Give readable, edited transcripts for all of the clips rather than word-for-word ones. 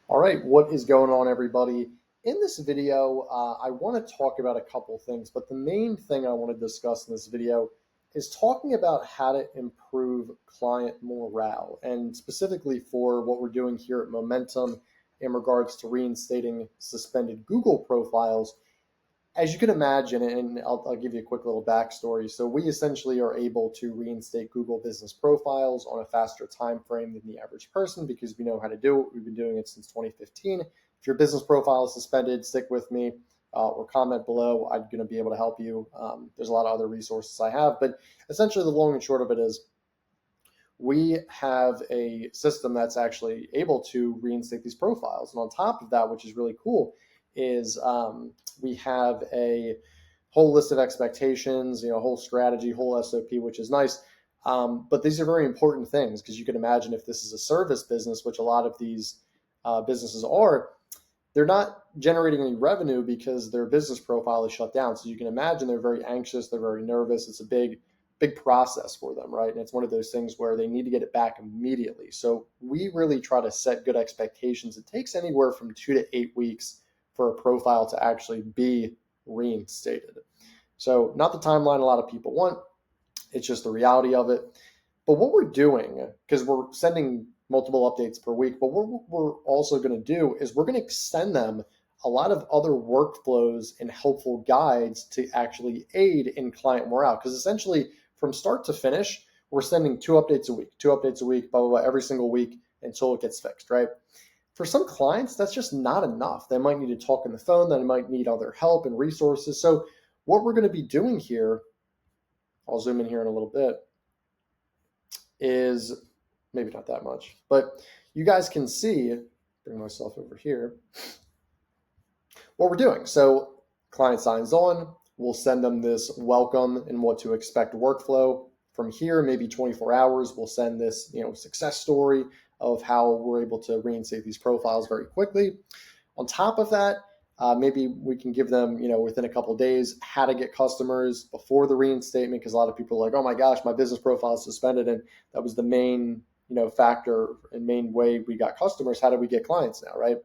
All right, what is going on, everybody? In this video, I want to talk about a couple things, but the main thing I want to discuss in this video is talking about how to improve client morale, and specifically for what we're doing here at Momentum in regards to reinstating suspended Google profiles. As you can imagine, and I'll give you a quick little backstory. So we essentially are able to reinstate Google business profiles on a faster time frame than the average person because we know how to do it. We've been doing it since 2015. If your business profile is suspended, stick with me or comment below. I'm going to be able to help you. There's a lot of other resources I have, but essentially the long and short of it is we have a system that's actually able to reinstate these profiles. And on top of that, which is really cool, is we have a whole list of expectations, a whole strategy, whole SOP, which is nice. But these are very important things because you can imagine if this is a service business, which a lot of these businesses are, they're not generating any revenue because their business profile is shut down. So you can imagine they're very anxious, they're very nervous. It's a big process for them, right? And it's one of those things where they need to get it back immediately. So we really try to set good expectations. It takes anywhere from 2 to 8 weeks for a profile to actually be reinstated. So not the timeline a lot of people want. It's just the reality of it. But what we're doing, because we're sending multiple updates per week, but what we're also going to do is we're going to extend them a lot of other workflows and helpful guides to actually aid in client morale. Because essentially, from start to finish, we're sending two updates a week, blah, blah, blah, every single week until it gets fixed, right? For some clients, that's just not enough. They might need to talk on the phone, they might need other help and resources. So what we're going to be doing here, I'll zoom in here in a little bit, is maybe not that much, but you guys can see, bring myself over here, what we're doing. So client signs on, we'll send them this welcome and what to expect workflow. From here, maybe 24 hours, we'll send this success story of how we're able to reinstate these profiles very quickly. On top of that, maybe we can give them, within a couple of days, how to get customers before the reinstatement, because a lot of people are like, oh my gosh, my business profile is suspended, and that was the main, factor and main way we got customers. How do we get clients now, right?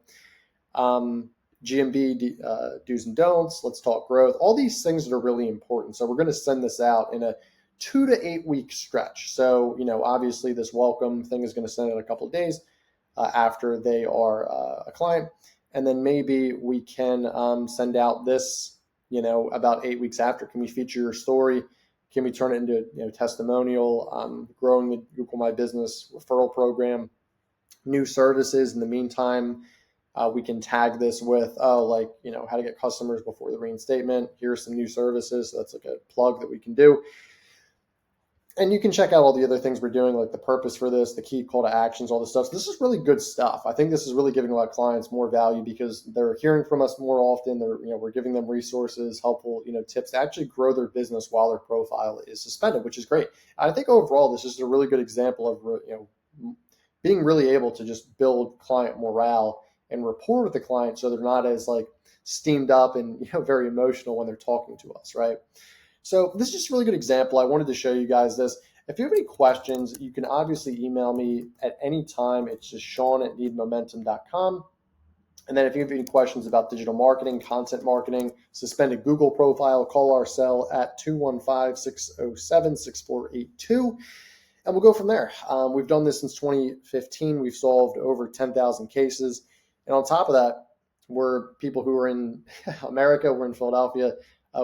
GMB, do's and don'ts. Let's talk growth. All these things that are really important. So we're going to send this out in a 2 to 8 week stretch. So, obviously this welcome thing is going to send in a couple of days after they are a client. And then maybe we can send out this, about 8 weeks after. Can we feature your story? Can we turn it into testimonial, growing the Google My Business referral program, new services in the meantime? We can tag this with, how to get customers before the reinstatement. Here's some new services. So that's like a plug that we can do. And you can check out all the other things we're doing, like the purpose for this, the key call to actions, all this stuff. So this is really good stuff. I think this is really giving a lot of clients more value because they're hearing from us more often. We're giving them resources, helpful, tips to actually grow their business while their profile is suspended, which is great. I think overall, this is a really good example of, being really able to just build client morale and rapport with the client so they're not as steamed up and very emotional when they're talking to us, right? So this is just a really good example. I wanted to show you guys this. If you have any questions, you can obviously email me at any time. It's just Sean@needmomentum.com. And then if you have any questions about digital marketing, content marketing, suspended Google profile, call our cell at 215-607-6482. And we'll go from there. We've done this since 2015. We've solved over 10,000 cases. And on top of that, we're people who are in America, we're in Philadelphia.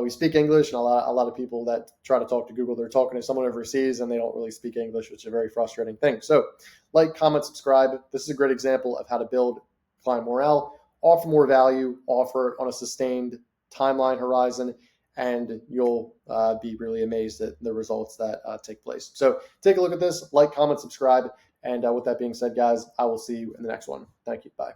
We speak English, and a lot of people that try to talk to Google, they're talking to someone overseas and they don't really speak English, which is a very frustrating thing. So like, comment, subscribe. This is a great example of how to build client morale, offer more value, offer it on a sustained timeline horizon, and you'll be really amazed at the results that take place. So take a look at this, like, comment, subscribe. And with that being said, guys, I will see you in the next one. Thank you. Bye.